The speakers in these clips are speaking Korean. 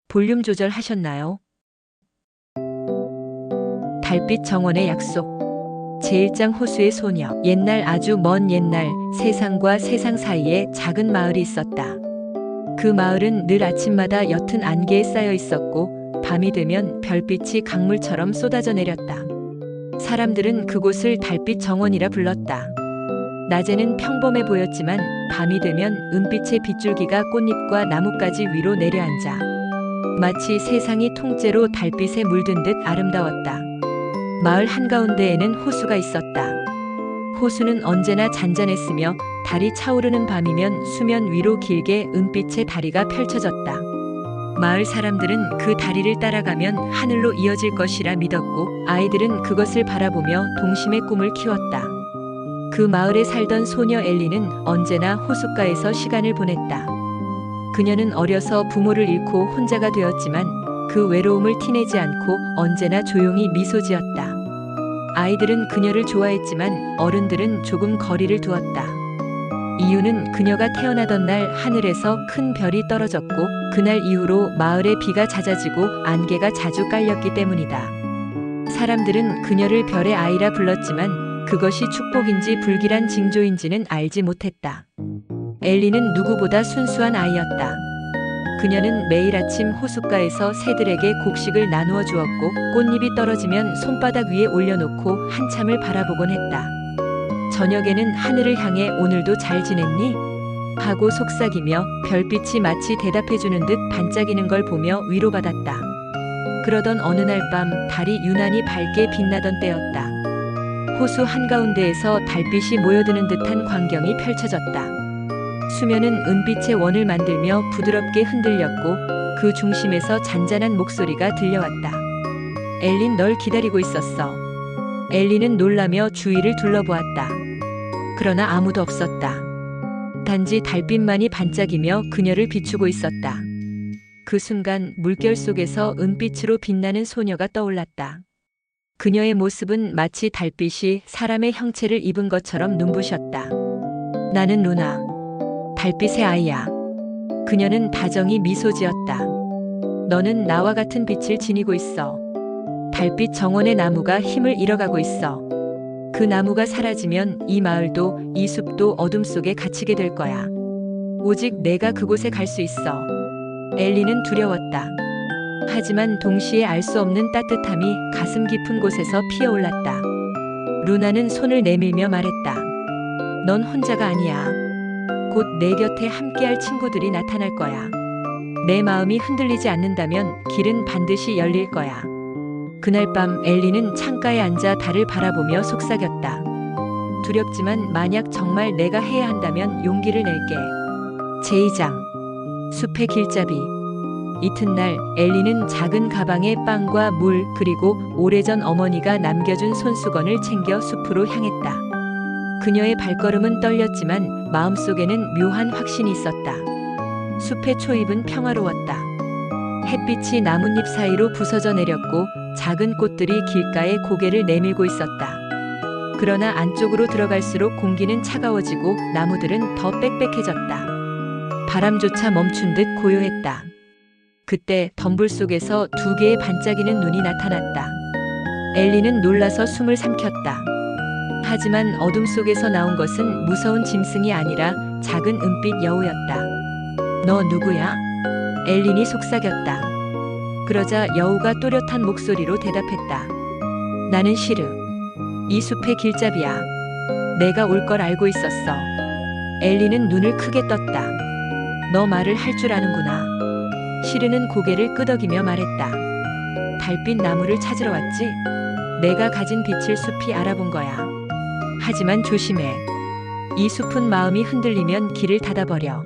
볼륨 조절하셨나요? 달빛 정원의 약속. 제1장 호수의 소녀. 옛날, 아주 먼 옛날, 세상과 세상 사이에 작은 마을이 있었다. 그 마을은 늘 아침마다 옅은 안개에 쌓여 있었고 밤이 되면 별빛이 강물처럼 쏟아져 내렸다. 사람들은 그곳을 달빛 정원이라 불렀다. 낮에는 평범해 보였지만 밤이 되면 은빛의 빗줄기가 꽃잎과 나뭇가지 위로 내려앉아 마치 세상이 통째로 달빛에 물든 듯 아름다웠다. 마을 한가운데에는 호수가 있었다. 호수는 언제나 잔잔했으며 달이 차오르는 밤이면 수면 위로 길게 은빛의 다리가 펼쳐졌다. 마을 사람들은 그 다리를 따라가면 하늘로 이어질 것이라 믿었고 아이들은 그것을 바라보며 동심의 꿈을 키웠다. 그 마을에 살던 소녀 엘리는 언제나 호숫가에서 시간을 보냈다. 그녀는 어려서 부모를 잃고 혼자가 되었지만 그 외로움을 티내지 않고 언제나 조용히 미소 지었다. 아이들은 그녀를 좋아했지만 어른들은 조금 거리를 두었다. 이유는 그녀가 태어나던 날 하늘에서 큰 별이 떨어졌고 그날 이후로 마을에 비가 잦아지고 안개가 자주 깔렸기 때문이다. 사람들은 그녀를 별의 아이라 불렀지만 그것이 축복인지 불길한 징조인지는 알지 못했다. 엘리는 누구보다 순수한 아이였다. 그녀는 매일 아침 호숫가에서 새들에게 곡식을 나누어 주었고 꽃잎이 떨어지면 손바닥 위에 올려놓고 한참을 바라보곤 했다. 저녁에는 하늘을 향해 오늘도 잘 지냈니? 하고 속삭이며 별빛이 마치 대답해주는 듯 반짝이는 걸 보며 위로받았다. 그러던 어느 날 밤 달이 유난히 밝게 빛나던 때였다. 호수 한가운데에서 달빛이 모여드는 듯한 광경이 펼쳐졌다. 수면은 은빛의 원을 만들며 부드럽게 흔들렸고 그 중심에서 잔잔한 목소리가 들려왔다. 엘린, 널 기다리고 있었어. 엘리는 놀라며 주위를 둘러보았다. 그러나 아무도 없었다. 단지 달빛만이 반짝이며 그녀를 비추고 있었다. 그 순간 물결 속에서 은빛으로 빛나는 소녀가 떠올랐다. 그녀의 모습은 마치 달빛이 사람의 형체를 입은 것처럼 눈부셨다. 나는 루나. 달빛의 아이야. 그녀는 다정히 미소 지었다. 너는 나와 같은 빛을 지니고 있어. 달빛 정원의 나무가 힘을 잃어가고 있어. 그 나무가 사라지면 이 마을도 이 숲도 어둠 속에 갇히게 될 거야. 오직 내가 그곳에 갈 수 있어. 엘리는 두려웠다. 하지만 동시에 알 수 없는 따뜻함이 가슴 깊은 곳에서 피어올랐다. 루나는 손을 내밀며 말했다. 넌 혼자가 아니야. 곧 내 곁에 함께할 친구들이 나타날 거야. 내 마음이 흔들리지 않는다면 길은 반드시 열릴 거야. 그날 밤 엘리는 창가에 앉아 달을 바라보며 속삭였다. 두렵지만 만약 정말 내가 해야 한다면 용기를 낼게. 제2장 숲의 길잡이. 이튿날 엘리는 작은 가방에 빵과 물 그리고 오래전 어머니가 남겨준 손수건을 챙겨 숲으로 향했다. 그녀의 발걸음은 떨렸지만 마음속에는 묘한 확신이 있었다. 숲의 초입은 평화로웠다. 햇빛이 나뭇잎 사이로 부서져 내렸고 작은 꽃들이 길가에 고개를 내밀고 있었다. 그러나 안쪽으로 들어갈수록 공기는 차가워지고 나무들은 더 빽빽해졌다. 바람조차 멈춘 듯 고요했다. 그때 덤불 속에서 두 개의 반짝이는 눈이 나타났다. 엘리는 놀라서 숨을 삼켰다. 하지만 어둠 속에서 나온 것은 무서운 짐승이 아니라 작은 은빛 여우였다. 너 누구야? 엘린이 속삭였다. 그러자 여우가 또렷한 목소리로 대답했다. 나는 시르. 이 숲의 길잡이야. 내가 올 걸 알고 있었어. 엘리는 눈을 크게 떴다. 너 말을 할 줄 아는구나. 시르는 고개를 끄덕이며 말했다. 달빛 나무를 찾으러 왔지? 내가 가진 빛을 숲이 알아본 거야. 하지만 조심해. 이 숲은 마음이 흔들리면 길을 닫아버려.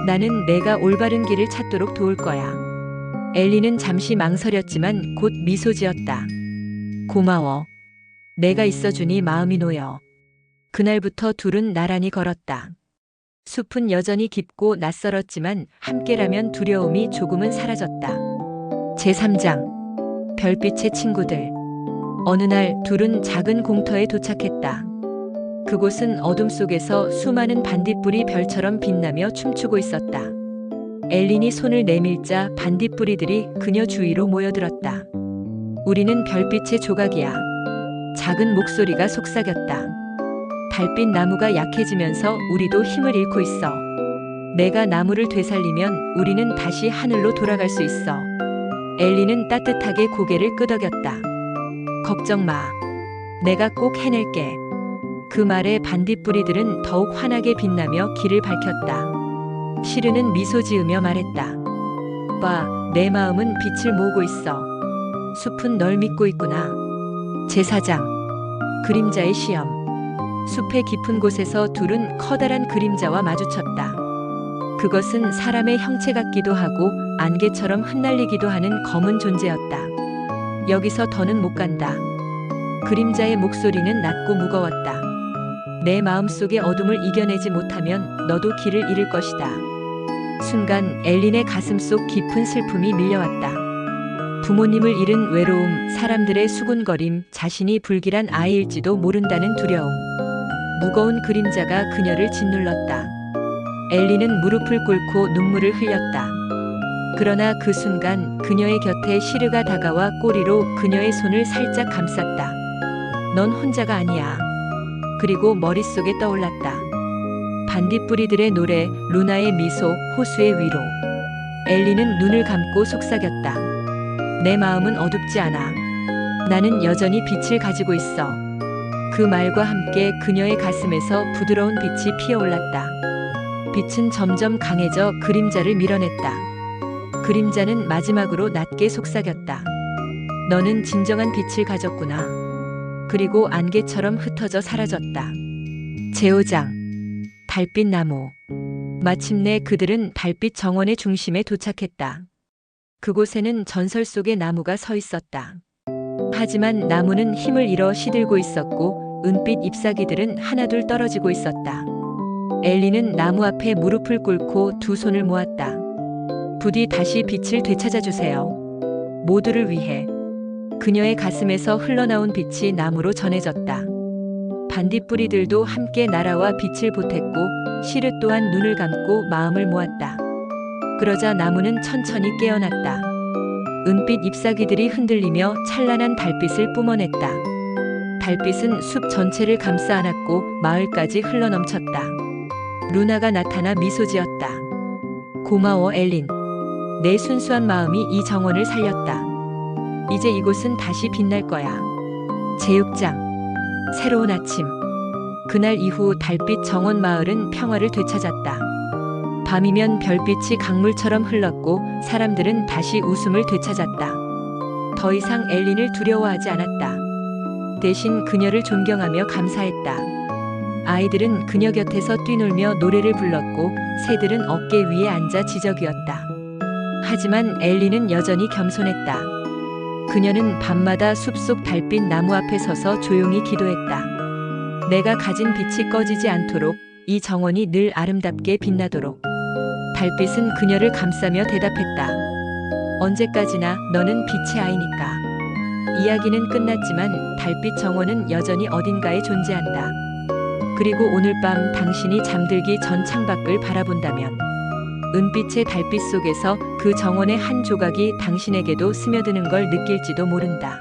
나는 내가 올바른 길을 찾도록 도울 거야. 엘리는 잠시 망설였지만 곧 미소 지었다. 고마워. 내가 있어주니 마음이 놓여. 그날부터 둘은 나란히 걸었다. 숲은 여전히 깊고 낯설었지만 함께라면 두려움이 조금은 사라졌다. 제3장 별빛의 친구들. 어느 날 둘은 작은 공터에 도착했다. 그곳은 어둠 속에서 수많은 반딧불이 별처럼 빛나며 춤추고 있었다. 엘린이 손을 내밀자 반딧불이들이 그녀 주위로 모여들었다. 우리는 별빛의 조각이야. 작은 목소리가 속삭였다. 달빛 나무가 약해지면서 우리도 힘을 잃고 있어. 내가 나무를 되살리면 우리는 다시 하늘로 돌아갈 수 있어. 엘린은 따뜻하게 고개를 끄덕였다. 걱정 마. 내가 꼭 해낼게. 그 말에 반딧불이들은 더욱 환하게 빛나며 길을 밝혔다. 시르는 미소 지으며 말했다. 봐, 내 마음은 빛을 모으고 있어. 숲은 널 믿고 있구나. 제사장. 그림자의 시험. 숲의 깊은 곳에서 둘은 커다란 그림자와 마주쳤다. 그것은 사람의 형체 같기도 하고 안개처럼 흩날리기도 하는 검은 존재였다. 여기서 더는 못 간다. 그림자의 목소리는 낮고 무거웠다. 내 마음속의 어둠을 이겨내지 못하면 너도 길을 잃을 것이다. 순간 엘린의 가슴 속 깊은 슬픔이 밀려왔다. 부모님을 잃은 외로움, 사람들의 수군거림, 자신이 불길한 아이일지도 모른다는 두려움. 무거운 그림자가 그녀를 짓눌렀다. 엘린은 무릎을 꿇고 눈물을 흘렸다. 그러나 그 순간 그녀의 곁에 시르가 다가와 꼬리로 그녀의 손을 살짝 감쌌다. 넌 혼자가 아니야. 그리고 머릿속에 떠올랐다. 반딧불이들의 노래, 루나의 미소, 호수의 위로. 엘린은 눈을 감고 속삭였다. 내 마음은 어둡지 않아. 나는 여전히 빛을 가지고 있어. 그 말과 함께 그녀의 가슴에서 부드러운 빛이 피어올랐다. 빛은 점점 강해져 그림자를 밀어냈다. 그림자는 마지막으로 낮게 속삭였다. 너는 진정한 빛을 가졌구나. 그리고 안개처럼 흩어져 사라졌다. 제5장. 달빛 나무. 마침내 그들은 달빛 정원의 중심에 도착했다. 그곳에는 전설 속의 나무가 서 있었다. 하지만 나무는 힘을 잃어 시들고 있었고 은빛 잎사귀들은 하나둘 떨어지고 있었다. 엘린은 나무 앞에 무릎을 꿇고 두 손을 모았다. 부디 다시 빛을 되찾아주세요. 모두를 위해. 그녀의 가슴에서 흘러나온 빛이 나무로 전해졌다. 반딧불이들도 함께 날아와 빛을 보탰고 시르 또한 눈을 감고 마음을 모았다. 그러자 나무는 천천히 깨어났다. 은빛 잎사귀들이 흔들리며 찬란한 달빛을 뿜어냈다. 달빛은 숲 전체를 감싸 안았고 마을까지 흘러넘쳤다. 루나가 나타나 미소 지었다. 고마워 엘린. 내 순수한 마음이 이 정원을 살렸다. 이제 이곳은 다시 빛날 거야. 제6장. 새로운 아침. 그날 이후 달빛 정원 마을은 평화를 되찾았다. 밤이면 별빛이 강물처럼 흘렀고 사람들은 다시 웃음을 되찾았다. 더 이상 엘린을 두려워하지 않았다. 대신 그녀를 존경하며 감사했다. 아이들은 그녀 곁에서 뛰놀며 노래를 불렀고 새들은 어깨 위에 앉아 지저귀었다. 하지만 엘린은 여전히 겸손했다. 그녀는 밤마다 숲속 달빛 나무 앞에 서서 조용히 기도했다. 내가 가진 빛이 꺼지지 않도록, 이 정원이 늘 아름답게 빛나도록. 달빛은 그녀를 감싸며 대답했다. 언제까지나 너는 빛의 아이니까. 이야기는 끝났지만 달빛 정원은 여전히 어딘가에 존재한다. 그리고 오늘 밤 당신이 잠들기 전 창밖을 바라본다면 은빛의 달빛 속에서 그 정원의 한 조각이 당신에게도 스며드는 걸 느낄지도 모른다.